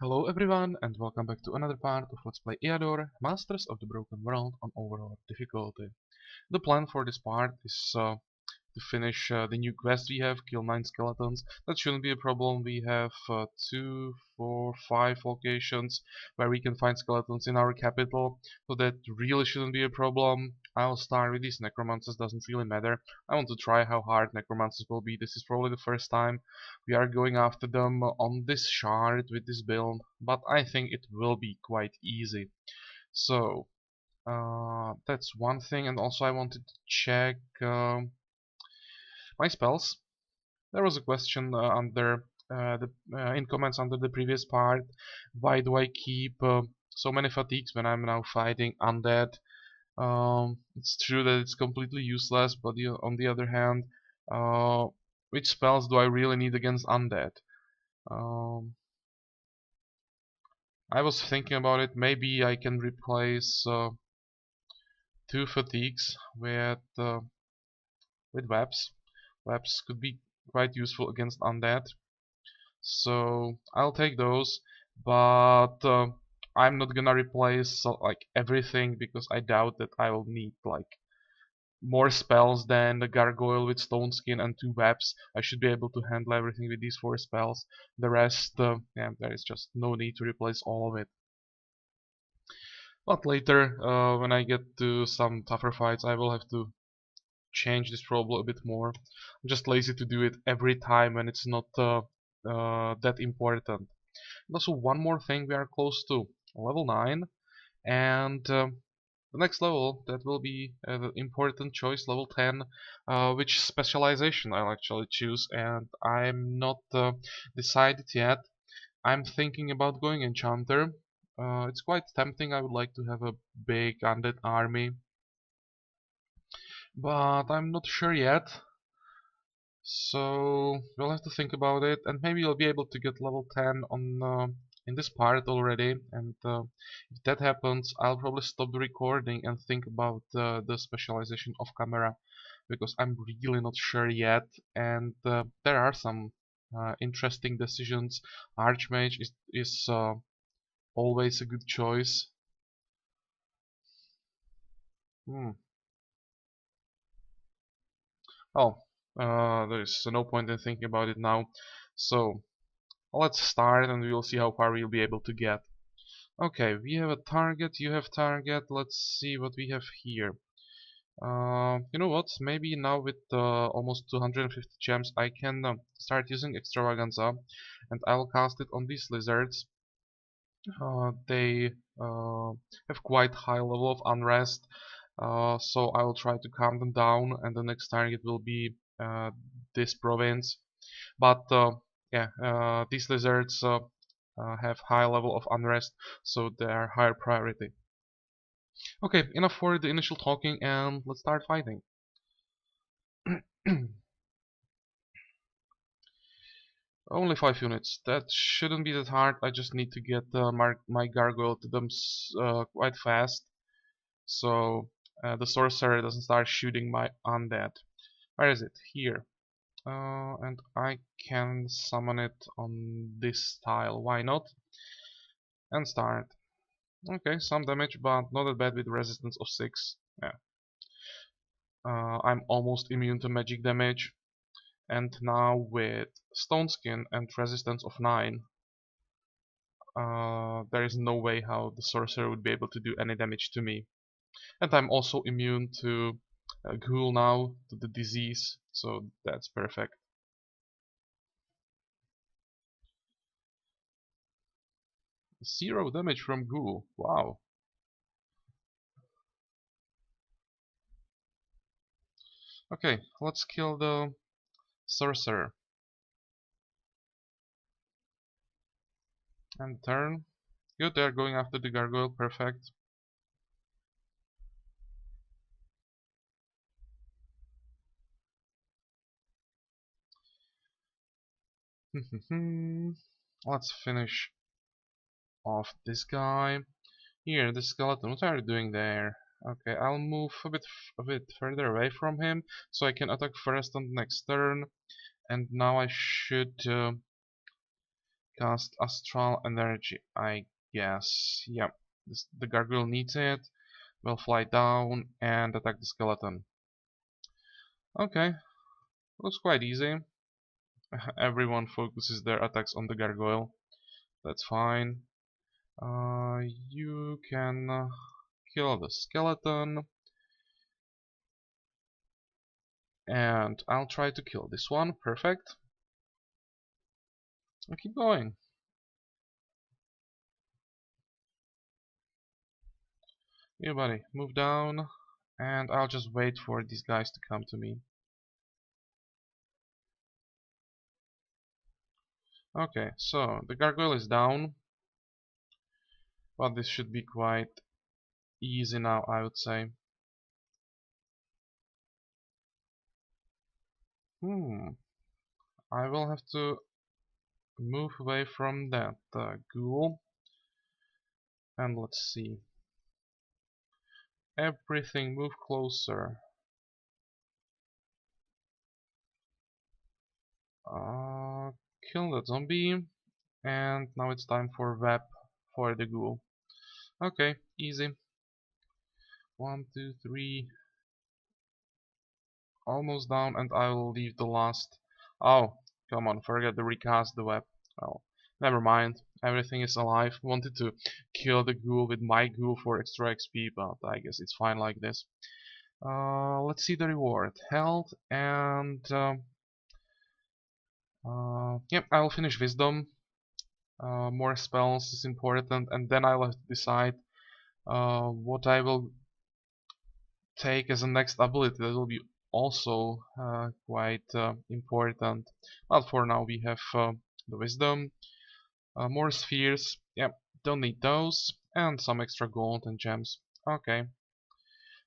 Hello everyone and welcome back to another part of Let's Play Eador, Masters of the Broken World on Overlord difficulty. The plan for this part is to finish the new quest we have, kill 9 skeletons. That shouldn't be a problem. We have 2, 4, 5 locations where we can find skeletons in our capital, so that really shouldn't be a problem. I'll start with these necromancers, doesn't really matter. I want to try how hard necromancers will be. This is probably the first time we are going after them on this shard with this build, but I think it will be quite easy. So that's one thing, and also I wanted to check my spells. There was a question under in comments under the previous part. Why do I keep so many fatigues when I'm now fighting undead? It's true that it's completely useless, but on the other hand, uh, which spells do I really need against undead? Um, I was thinking about it. Maybe I can replace 2 fatigues with webs. Webs could be quite useful against undead. So I'll take those, but I'm not gonna replace like everything because I doubt that I will need like more spells than the gargoyle with stone skin and 2 webs. I should be able to handle everything with these 4 spells. The rest, yeah, there is just no need to replace all of it. But later, when I get to some tougher fights, I will have to change this problem a bit more. I'm just lazy to do it every time when it's not that important. And also one more thing, we are close to level 9, and the next level that will be the important choice, level 10, which specialization I'll actually choose, and I'm not decided yet. I'm thinking about going enchanter. It's quite tempting. I would like to have a big undead army, but I'm not sure yet. So we'll have to think about it, and maybe you'll be able to get level 10 on in this part already. And if that happens, I'll probably stop the recording and think about the specialization of camera, because I'm really not sure yet. And there are some interesting decisions. Archmage is always a good choice. Hmm. Oh, there's no point in thinking about it now. So let's start and we'll see how far we'll be able to get. Okay, we have a target, you have target, let's see what we have here. You know what, maybe now with almost 250 gems I can start using extravaganza, and I'll cast it on these lizards. They have quite high level of unrest, so I will try to calm them down, and the next target will be this province. But yeah, these lizards have high level of unrest, so they are higher priority. Okay, enough for the initial talking, and let's start fighting. Only 5 units. That shouldn't be that hard. I just need to get my gargoyle to them quite fast, so the sorcerer doesn't start shooting my undead. Where is it? Here. And I can summon it on this tile. Why not? And start. Okay, some damage, but not that bad with resistance of 6. Yeah. I'm almost immune to magic damage. And now with stone skin and resistance of 9, there is no way how the sorcerer would be able to do any damage to me. And I'm also immune to ghoul now, to the disease, so that's perfect. Zero damage from ghoul, wow. Okay, let's kill the sorcerer. And turn. Good, they're going after the gargoyle, perfect. Let's finish off this guy. Here, the skeleton, what are you doing there? Okay, I'll move a bit further away from him, so I can attack first on the next turn. And now I should Cast astral energy, I guess. Yeah, the gargoyle needs it. We'll fly down and attack the skeleton. Okay, looks quite easy. Everyone focuses their attacks on the gargoyle. That's fine. You can kill the skeleton. And I'll try to kill this one. Perfect. I'll keep going. Here, buddy, move down. And I'll just wait for these guys to come to me. Okay, so the gargoyle is down. But this should be quite easy now, I would say. I will have to move away from that ghoul. And let's see. Everything move closer. Kill that zombie. And now it's time for web for the ghoul. Okay, easy. 1, 2, 3. Almost down, and I will leave the last. Oh, come on, forget to recast the web. Oh, never mind. Everything is alive. Wanted to kill the ghoul with my ghoul for extra XP, but I guess it's fine like this. Let's see the reward. Health and yep, I'll finish wisdom. More spells is important, and then I'll have to decide what I will take as a next ability. That will be also quite important. But for now we have the wisdom, more spheres. Yep, don't need those, and some extra gold and gems. Okay,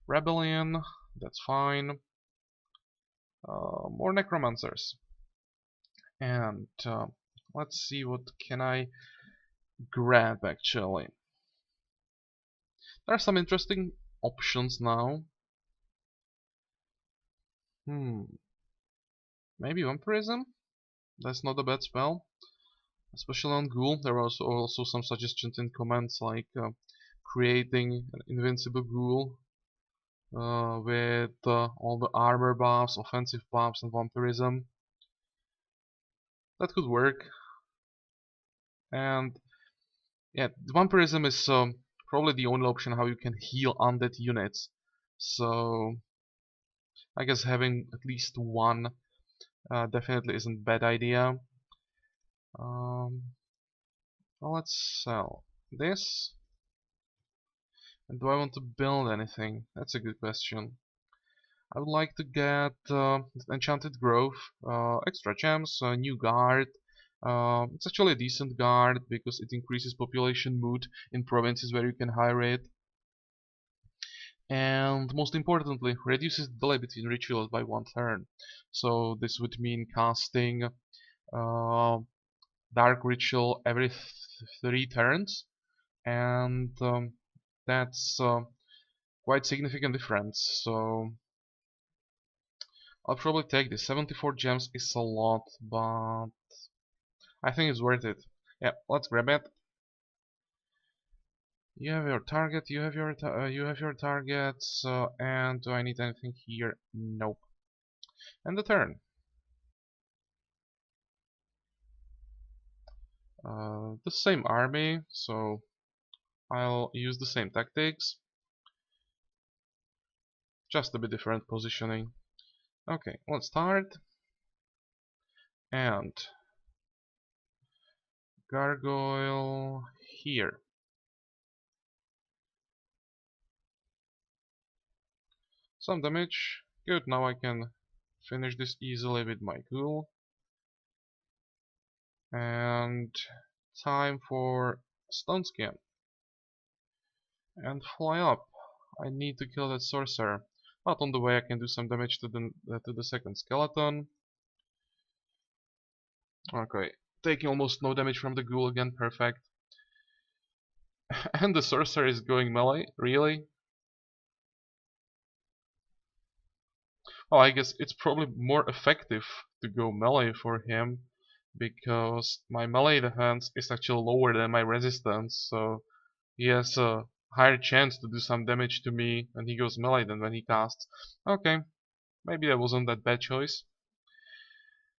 rebellion. That's fine. More necromancers. And let's see what can I grab actually. There are some interesting options now. Maybe vampirism? That's not a bad spell. Especially on ghoul. There are also some suggestions in comments like creating an invincible ghoul with all the armor buffs, offensive buffs, and vampirism. That could work. And yeah, vampirism is probably the only option how you can heal undead units. So I guess having at least one definitely isn't a bad idea. Well, let's sell this. And do I want to build anything? That's a good question. I would like to get Enchanted Grove, extra gems, new guard. It's actually a decent guard because it increases population mood in provinces where you can hire it. And most importantly, reduces the delay between rituals by 1 turn. So this would mean casting Dark Ritual every 3 turns. And that's quite significant difference. So I'll probably take this. 74 gems is a lot, but I think it's worth it. Yeah, let's grab it. You have your target. You have your targets. And do I need anything here? Nope. And the turn. The same army, so I'll use the same tactics. Just a bit different positioning. Okay, let's start. And gargoyle here. Some damage. Good, now I can finish this easily with my ghoul. And time for stone skin. And fly up. I need to kill that sorcerer. But on the way I can do some damage to the second skeleton. Okay, taking almost no damage from the ghoul again, perfect. And the sorcerer is going melee, really? Well, I guess it's probably more effective to go melee for him because my melee defense is actually lower than my resistance, so he has a higher chance to do some damage to me when he goes melee than when he casts. Okay, maybe that wasn't that bad choice.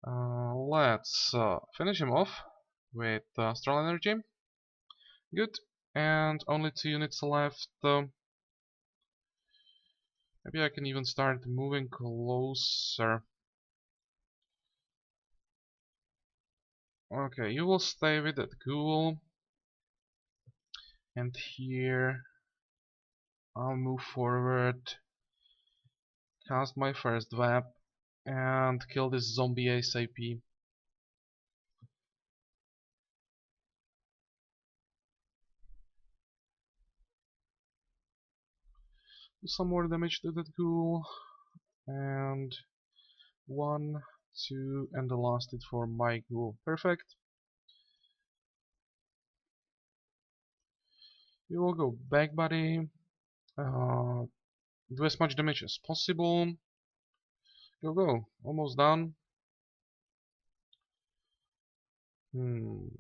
Let's finish him off with Astral Energy. Good. And only 2 units left. Maybe I can even start moving closer. Okay, you will stay with that ghoul. And here I'll move forward, cast my first web, and kill this zombie ASAP. Do some more damage to that ghoul. And 1, 2, and the last hit for my ghoul. Perfect. You will go back, buddy. Do as much damage as possible. Go, go. Almost done. You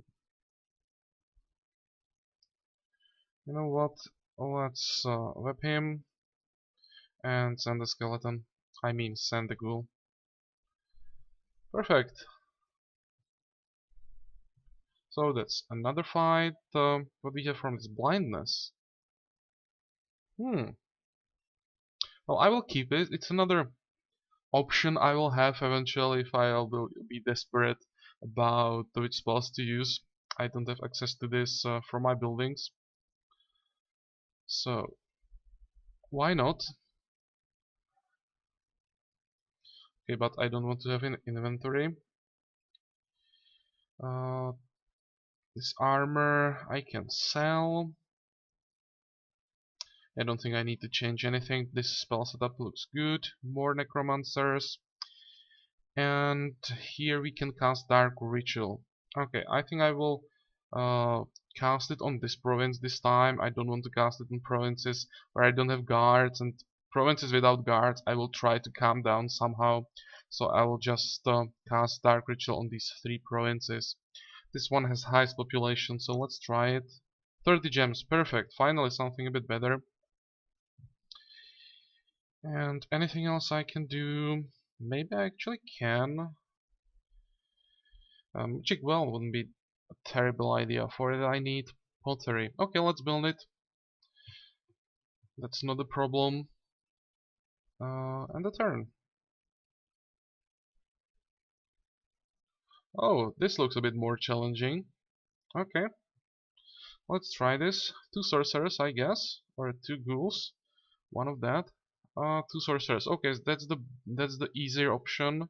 know what? Let's whip him and send the skeleton. I mean, send the ghoul. Perfect. So that's another fight. What we have from this blindness? Well, I will keep it. It's another option I will have eventually if I will be desperate about which spells to use. I don't have access to this for my buildings. So, why not? Okay, but I don't want to have an inventory. This armor I can sell. I don't think I need to change anything. This spell setup looks good. More necromancers. And here we can cast Dark Ritual. Okay, I think I will cast it on this province this time. I don't want to cast it in provinces where I don't have guards, and provinces without guards I will try to calm down somehow. So I will just cast Dark Ritual on these 3 provinces. This one has highest population, so let's try it. 30 gems, perfect. Finally something a bit better. And anything else I can do? Maybe I actually can. Magic well wouldn't be a terrible idea. For it I need pottery. Okay, let's build it. That's not a problem. And a turn. Oh, this looks a bit more challenging. Okay, let's try this. 2 sorcerers, I guess, or 2 ghouls. One of that. 2 sorcerers. Okay, that's the easier option.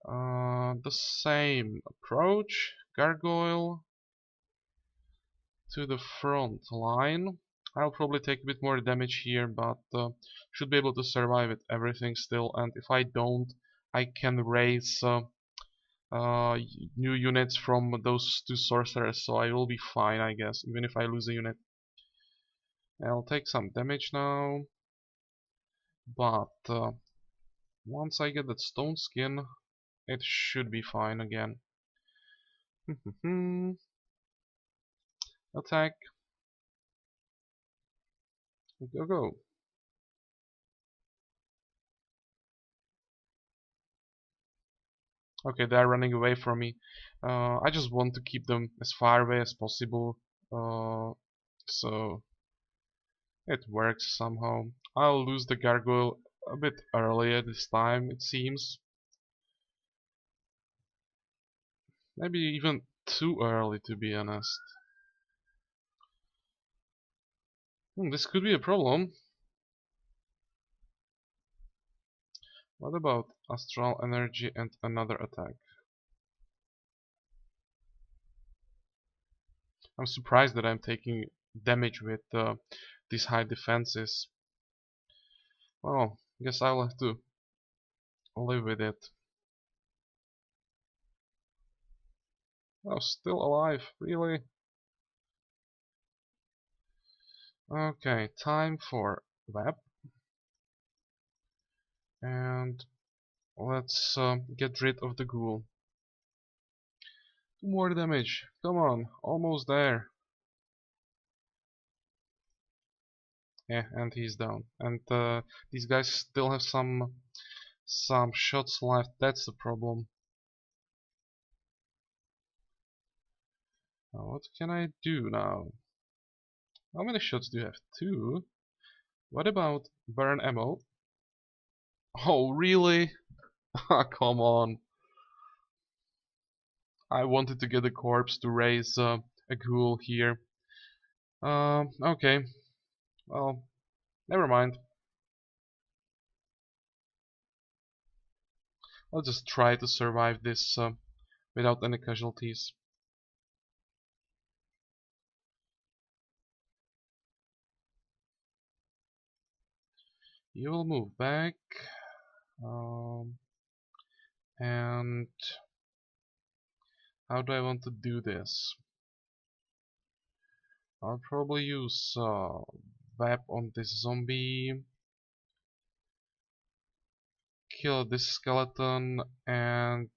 The same approach. Gargoyle to the front line. I'll probably take a bit more damage here, but should be able to survive with everything still. And if I don't, I can raise new units from those 2 sorcerers, so I will be fine, I guess, even if I lose a unit. I'll take some damage now, but once I get that stone skin, it should be fine again. Attack. Go, go. Okay, they are running away from me. I just want to keep them as far away as possible. So it works somehow. I'll lose the gargoyle a bit earlier this time, it seems. Maybe even too early, to be honest. This could be a problem. What about astral energy and another attack? I'm surprised that I'm taking damage with these high defenses. Well, guess I'll have to live with it. Oh, still alive, really? Okay, time for web. And let's get rid of the ghoul. More damage. Come on, almost there. Yeah, and he's down. And these guys still have some shots left. That's the problem. Now, what can I do now? How many shots do you have? Two? What about burn ammo? Oh, really? Come on. I wanted to get a corpse to raise a ghoul here. Okay. Well, never mind. I'll just try to survive this without any casualties. You will move back. Um, and how do I want to do this? I'll probably use Web on this zombie. Kill this skeleton and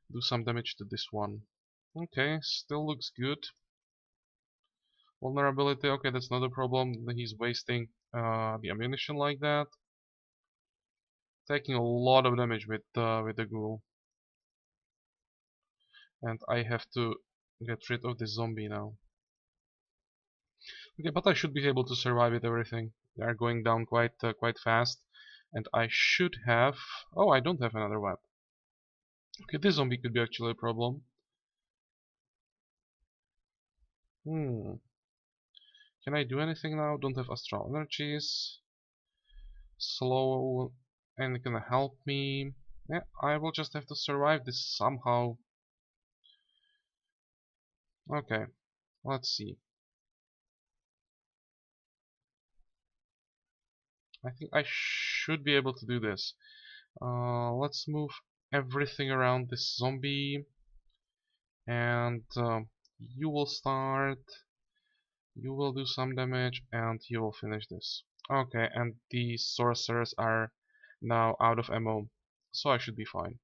do some damage to this one. Okay, still looks good. Vulnerability, okay, that's not a problem. He's wasting the ammunition like that. Taking a lot of damage with the ghoul. And I have to get rid of this zombie now. Okay, but I should be able to survive with everything. They are going down quite fast. And I should have... Oh, I don't have another weapon. Okay, this zombie could be actually a problem. Hmm. Can I do anything now? Don't have astral energies. Slow. And can help me. Yeah, I will just have to survive this somehow. Okay, let's see. I think I should be able to do this. Let's move everything around this zombie. And you will start. You will do some damage and you will finish this. Okay, and the sorcerers are now out of ammo. So I should be fine.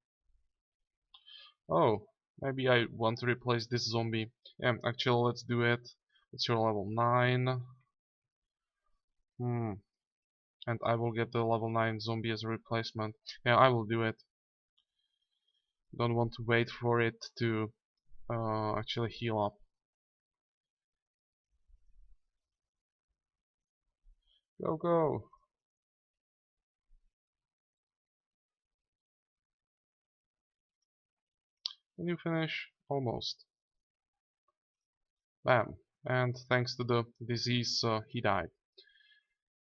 Oh, maybe I want to replace this zombie. Yeah, actually let's do it. It's your level 9. Hmm. And I will get the level 9 zombie as a replacement. Yeah, I will do it. Don't want to wait for it to actually heal up. Go, go! Can you finish? Almost. Bam. And thanks to the disease, he died.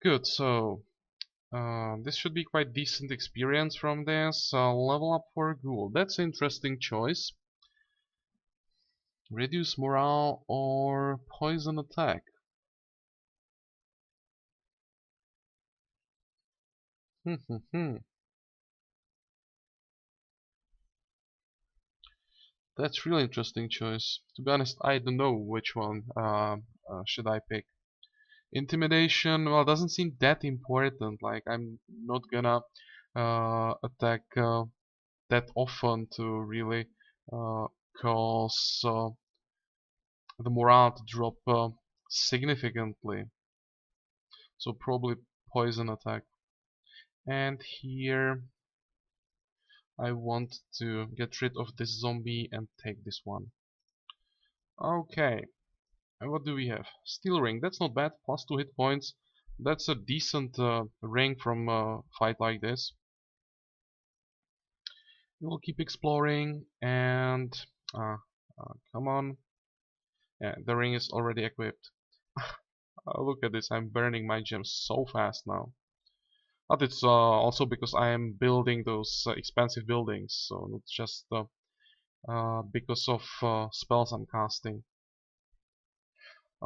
Good, so this should be quite decent experience from this. Level up for Ghoul. That's an interesting choice. Reduce morale or poison attack. That's really interesting choice. To be honest, I don't know which one should I pick. Intimidation, well, doesn't seem that important. Like, I'm not gonna attack that often to really cause the morale to drop significantly. So probably poison attack. And here I want to get rid of this zombie and take this one. Okay, and what do we have? Steel ring, that's not bad, plus 2 hit points. That's a decent ring from a fight like this. We'll keep exploring and come on. Yeah, the ring is already equipped. Look at this, I'm burning my gems so fast now. But it's also because I am building those expensive buildings, so not just because of spells I'm casting.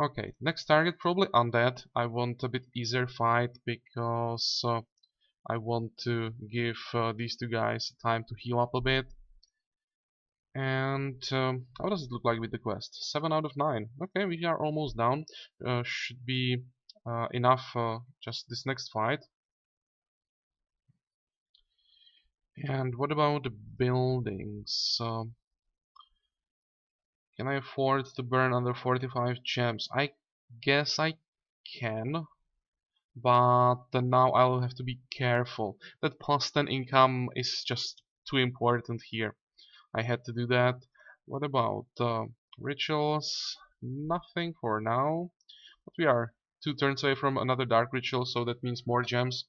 Okay, next target probably undead. I want a bit easier fight because I want to give these two guys time to heal up a bit. And how does it look like with the quest? 7 out of 9. Okay, we are almost down. Should be enough just this next fight. And what about the buildings? Can I afford to burn under 45 gems? I guess I can, but now I'll have to be careful. That plus 10 income is just too important here. I had to do that. What about rituals? Nothing for now. But we are 2 turns away from another dark ritual, so that means more gems.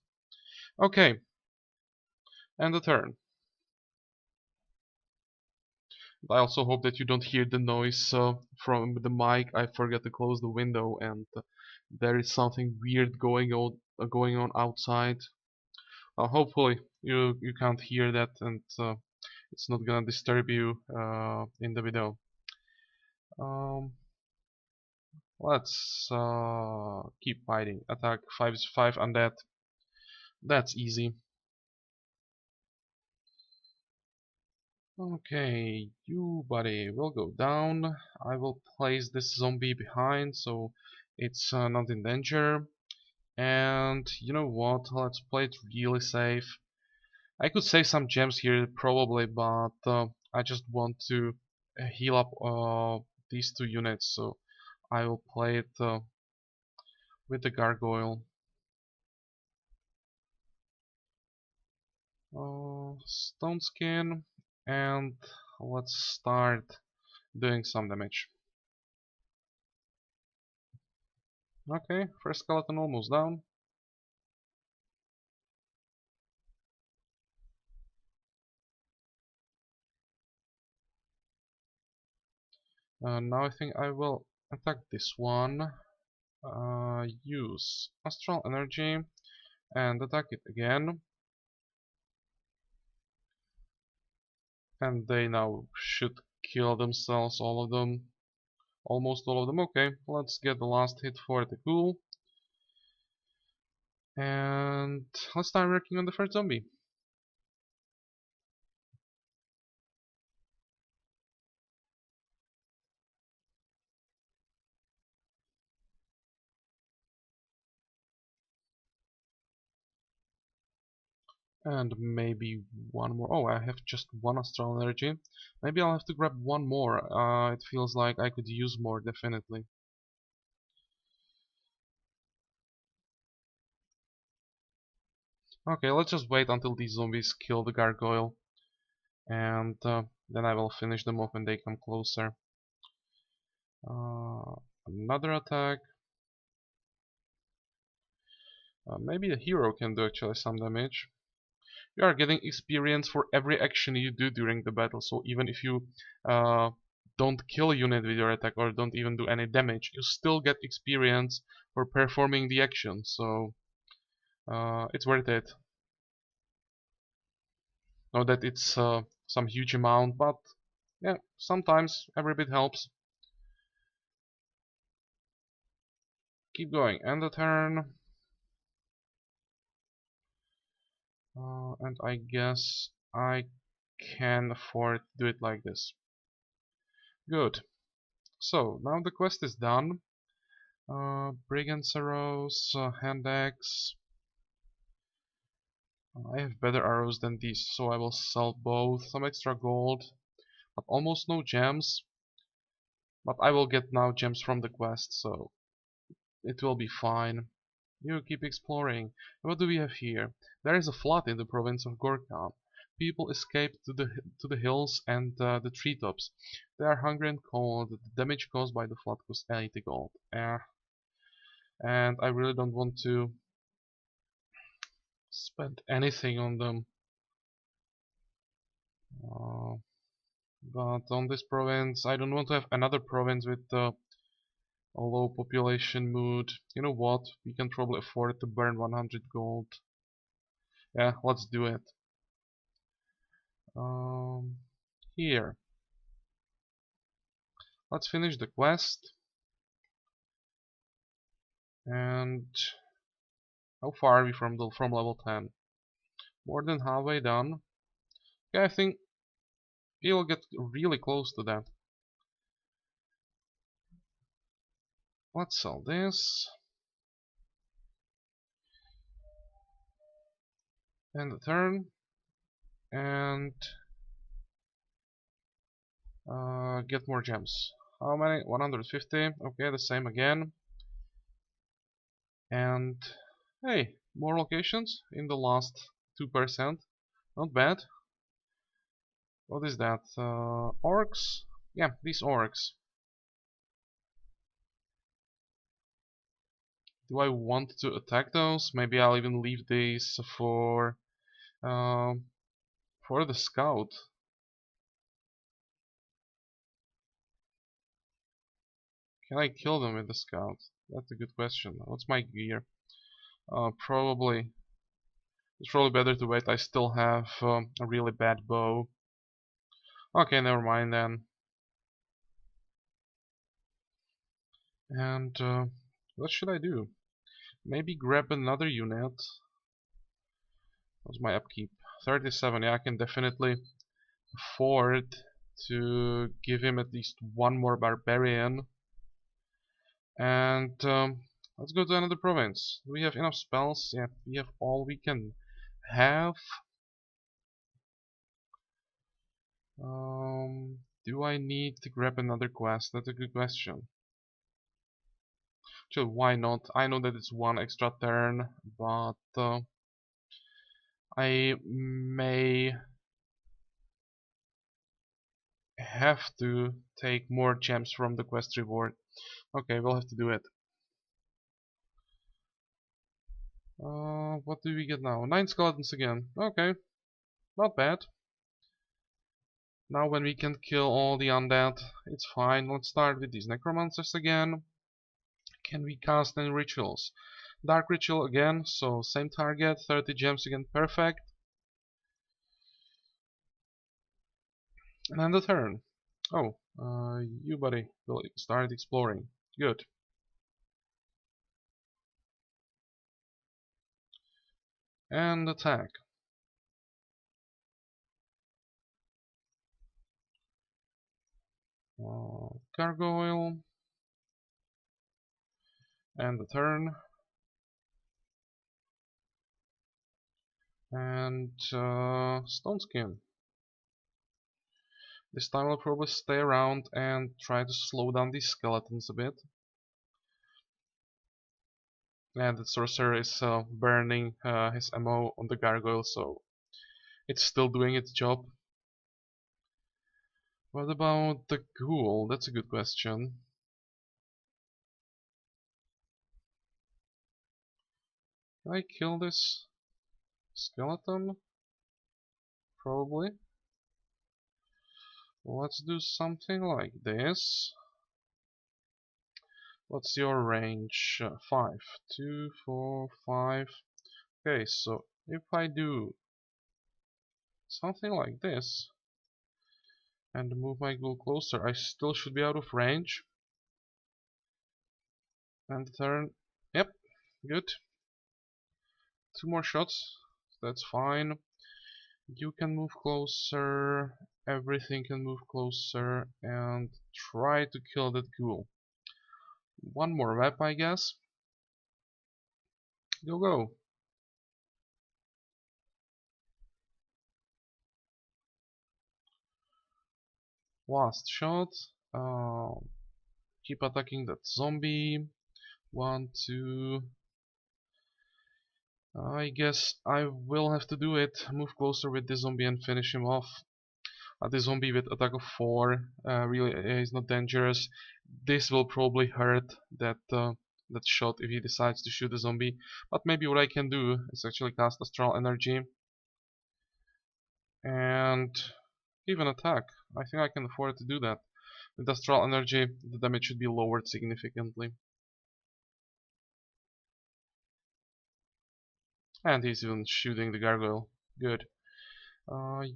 Okay, and a turn. I also hope that you don't hear the noise from the mic. I forgot to close the window, and there is something weird going on outside. Hopefully you can't hear that, and it's not gonna disturb you in the video. Um, let's keep fighting. Attack 5 undead. That's easy. Okay, you buddy will go down. I will place this zombie behind so it's not in danger. And you know what? Let's play it really safe. I could save some gems here probably, but I just want to heal up these 2 units, so I will play it with the gargoyle. Stone skin, and let's start doing some damage. Okay, first skeleton almost down. Now I think I will attack this one. Use astral energy and attack it again. And they now should kill themselves, all of them. Almost all of them. Okay, let's get the last hit for the ghoul. And let's start working on the first zombie. And maybe one more. Oh, I have just one astral energy. Maybe I'll have to grab one more. It feels like I could use more, definitely. Okay, let's just wait until these zombies kill the gargoyle. And then I will finish them off when they come closer. Another attack. Maybe the hero can do actually some damage. You are getting experience for every action you do during the battle, so even if you don't kill a unit with your attack or don't even do any damage, you still get experience for performing the action, so it's worth it. Not that it's some huge amount, but yeah, sometimes every bit helps. Keep going, end the turn. And I guess I can afford to do it like this. Good. So now the quest is done. Brigand's arrows, hand axe. I have better arrows than these, so I will sell both. Some extra gold, but almost no gems. But I will get now gems from the quest, so it will be fine. You keep exploring. What do we have here? There is a flood in the province of Gorkha. People escaped to the hills and the treetops. They are hungry and cold. The damage caused by the flood cost 80 gold. And I really don't want to spend anything on them. Uh, but on this province, I don't want to have another province with a low population mood. You know what? We can probably afford to burn 100 gold. Yeah, let's do it. Um, Here. Let's finish the quest. And how far are we from level 10? More than halfway done. Yeah, I think we'll get really close to that. Let's sell this. End the turn. And get more gems. How many? 150. Okay, the same again. And hey, more locations in the last 2%. Not bad. What is that? Orcs? Yeah, these orcs. Do I want to attack those? Maybe I'll even leave these um, for the scout. Can I kill them with the scout? That's a good question. What's my gear? Probably. It's probably better to wait. I still have a really bad bow. Okay, never mind then. And what should I do? Maybe grab another unit. What's my upkeep? 37. Yeah, I can definitely afford to give him at least one more barbarian. And let's go to another province. Do we have enough spells? Yeah, we have all we can have. Do I need to grab another quest? That's a good question. Actually, why not? I know that it's one extra turn, but I may have to take more gems from the quest reward. Okay, we'll have to do it. What do we get now? 9 skeletons again. Okay, not bad. Now when we can kill all the undead, it's fine. Let's start with these necromancers again. Can we cast any rituals? Dark ritual again, so same target, 30 gems again, perfect. And then the turn. Oh, you buddy will start exploring. Good. And attack. Gargoyle. And the turn. And Stone Skin. This time I'll probably stay around and try to slow down these skeletons a bit. And the sorcerer is burning his ammo on the gargoyle, so it's still doing its job. What about the ghoul? That's a good question. Can I kill this skeleton? Probably. Let's do something like this. What's your range? 5. 2, 4, 5. Okay, so if I do something like this and move my ghoul closer, I still should be out of range. And turn. Yep, good. 2 more shots. That's fine. You can move closer. Everything can move closer. And try to kill that ghoul. One more web, I guess. Go, go. Last shot. Keep attacking that zombie. 1, 2. I guess I will have to do it. Move closer with the zombie and finish him off. The zombie with attack of 4 really is not dangerous. This will probably hurt that that shot if he decides to shoot the zombie. But maybe what I can do is actually cast Astral Energy and even attack. I think I can afford to do that. With Astral Energy, the damage should be lowered significantly. And he's even shooting the gargoyle. Good.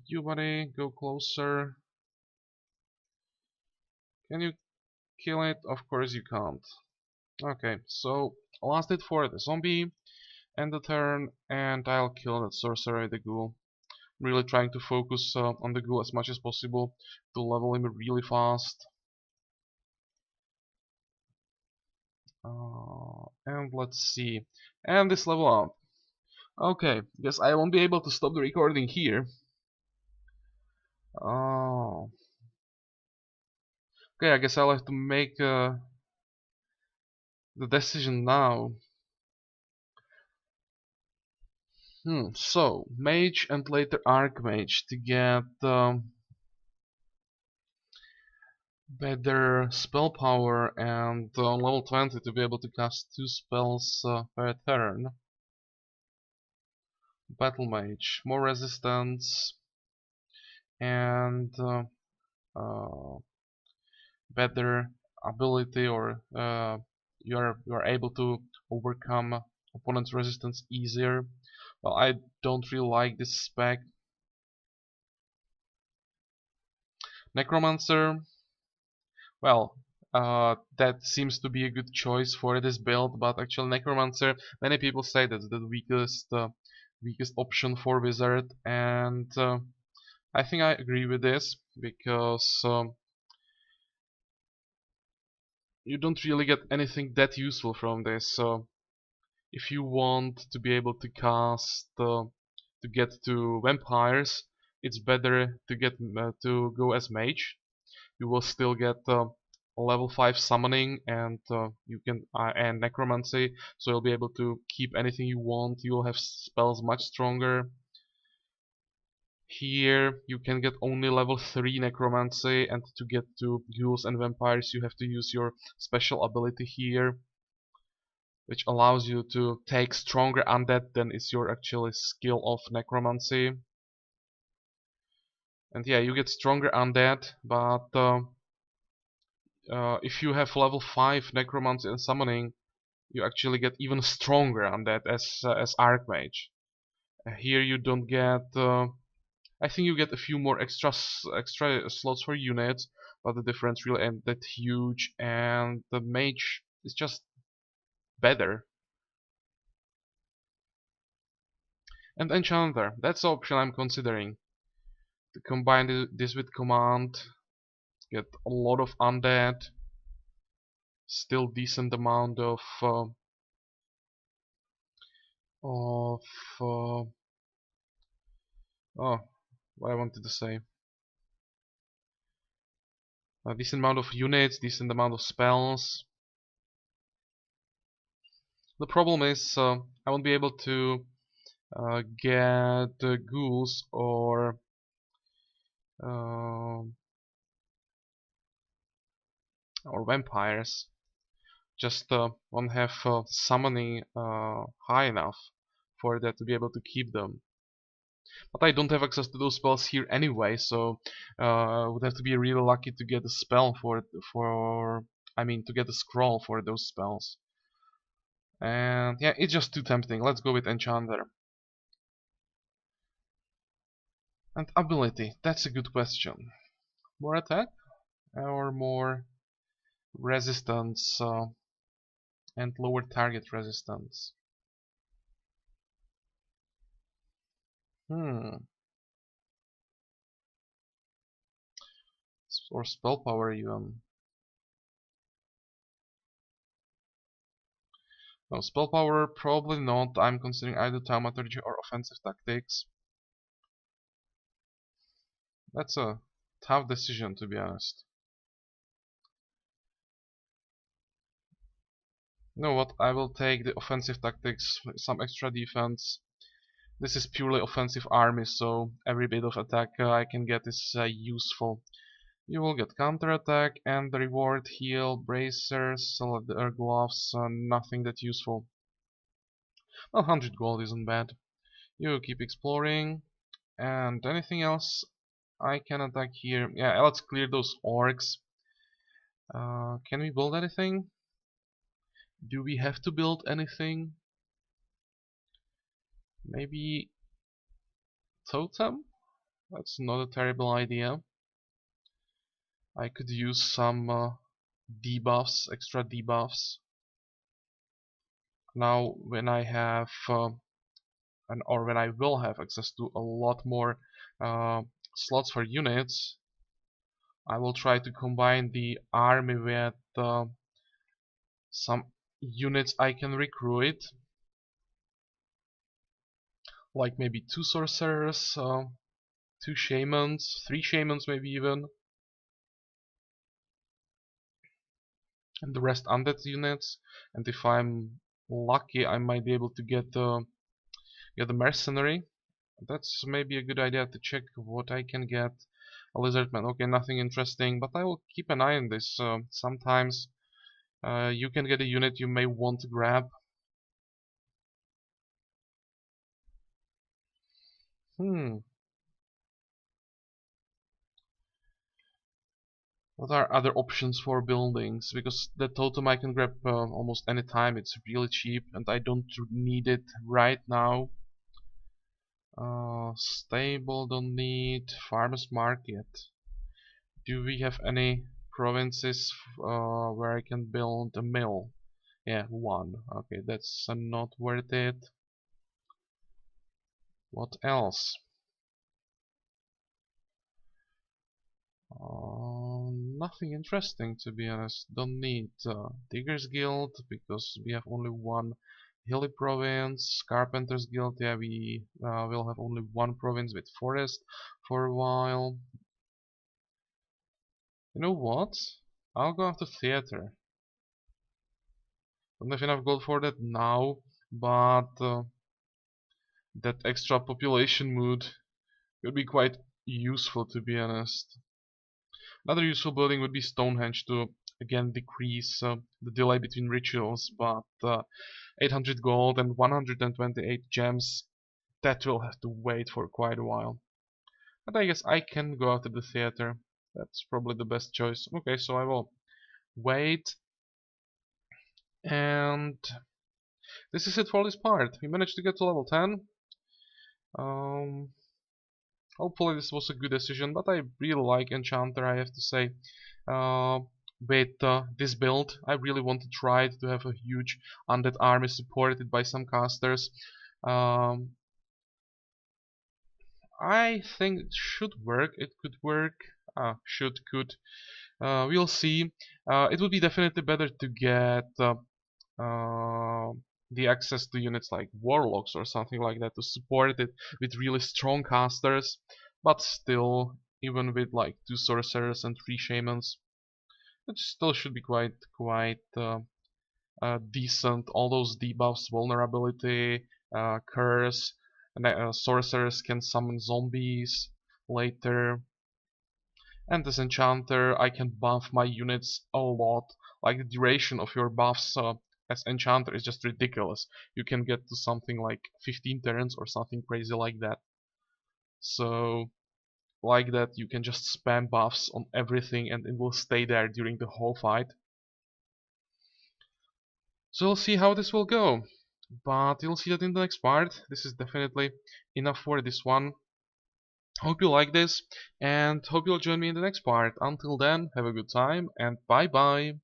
You buddy, go closer. Can you kill it? Of course you can't. Okay, so last hit for the zombie, end the turn, and I'll kill that sorcerer, the ghoul. Really trying to focus on the ghoul as much as possible to level him really fast. And let's see. And this level up. Okay, guess I won't be able to stop the recording here. Okay, Okay, I guess I'll have to make the decision now. So, Mage and later Archmage to get better spell power and on level 20 to be able to cast 2 spells per turn. Battle Mage, more resistance and uh, better ability, or you're able to overcome opponent's resistance easier. Well, I don't really like this spec. Necromancer, well, that seems to be a good choice for this build, but actually Necromancer, many people say that's the weakest option for Wizard, and I think I agree with this because you don't really get anything that useful from this. So if you want to be able to cast to get to vampires, it's better to get to go as mage. You will still get a level 5 summoning and you can and necromancy, so you'll be able to keep anything you want. You'll have spells much stronger. Here you can get only level 3 necromancy, and to get to ghouls and vampires you have to use your special ability here, which allows you to take stronger undead than is your actual skill of necromancy. And yeah, you get stronger undead, but if you have level 5 necromancy and summoning, you actually get even stronger undead as archmage. Here you don't get. I think you get a few more extra slots for units, but the difference really ain't that huge, and the mage is just better. And enchanter, that's the option I'm considering. To combine this with command, get a lot of undead, still decent amount of uh, oh, what I wanted to say. A decent amount of units, decent amount of spells. The problem is I won't be able to get ghouls uh, or vampires. Just won't have summoning high enough for that to be able to keep them. But I don't have access to those spells here anyway, so I would have to be really lucky to get a spell I mean to get a scroll for those spells. And yeah, it's just too tempting. Let's go with Enchanter. And ability, that's a good question. More attack or more resistance and lower target resistance? Hmm. Or spell power even. No, spell power probably not. I'm considering either thaumaturgy or offensive tactics. That's a tough decision, to be honest. You know what? I will take the offensive tactics, some extra defense. This is purely offensive army, so every bit of attack I can get is useful. You will get counterattack and the reward heal, bracers, leather gloves, nothing that useful. Well, 100 gold isn't bad. You keep exploring, and anything else I can attack here. Yeah, let's clear those orcs. Can we build anything? Do we have to build anything? Maybe totem? That's not a terrible idea. I could use some debuffs, extra debuffs. Now when I have or when I will have access to a lot more slots for units, I will try to combine the army with some units I can recruit, like maybe 2 sorcerers, 2 shamans, 3 shamans maybe even. and the rest undead units. And if I'm lucky, I might be able to get the mercenary. That's maybe a good idea to check what I can get. A lizardman, okay, nothing interesting, but I will keep an eye on this. Sometimes you can get a unit you may want to grab. Hmm, what are other options for buildings? Because the totem I can grab almost any time. It's really cheap and I don't need it right now. Stable, don't need. Farmers market. Do we have any provinces where I can build a mill? Yeah, one. Okay, that's not worth it. What else? Nothing interesting, to be honest. Don't need Diggers Guild because we have only one hilly province. Carpenters Guild, yeah, we will have only one province with forest for a while. You know what? I'll go after theater. Don't have enough gold for that now, but that extra population mood would be quite useful, to be honest. Another useful building would be Stonehenge to again decrease the delay between rituals, but 800 gold and 128 gems, that will have to wait for quite a while. But I guess I can go out to the theater. That's probably the best choice. Okay, so I will wait. And this is it for this part. We managed to get to level 10. Um, Hopefully this was a good decision, but I really like Enchanter, I have to say. Uh, with this build, I really want to try to have a huge undead army supported by some casters. Um, I think it should work. It could work. Could. We'll see. It would be definitely better to get uh, the access to units like warlocks or something like that to support it with really strong casters. But still, even with like 2 sorcerers and 3 shamans, it still should be quite decent. All those debuffs, vulnerability, curse, and sorcerers can summon zombies later. And as enchanter, I can buff my units a lot. Like the duration of your buffs as enchanter is just ridiculous. You can get to something like 15 turns or something crazy like that. So like that you can just spam buffs on everything and it will stay there during the whole fight. So we'll see how this will go. But you'll see that in the next part. This is definitely enough for this one. Hope you like this and hope you'll join me in the next part. Until then, have a good time and bye bye.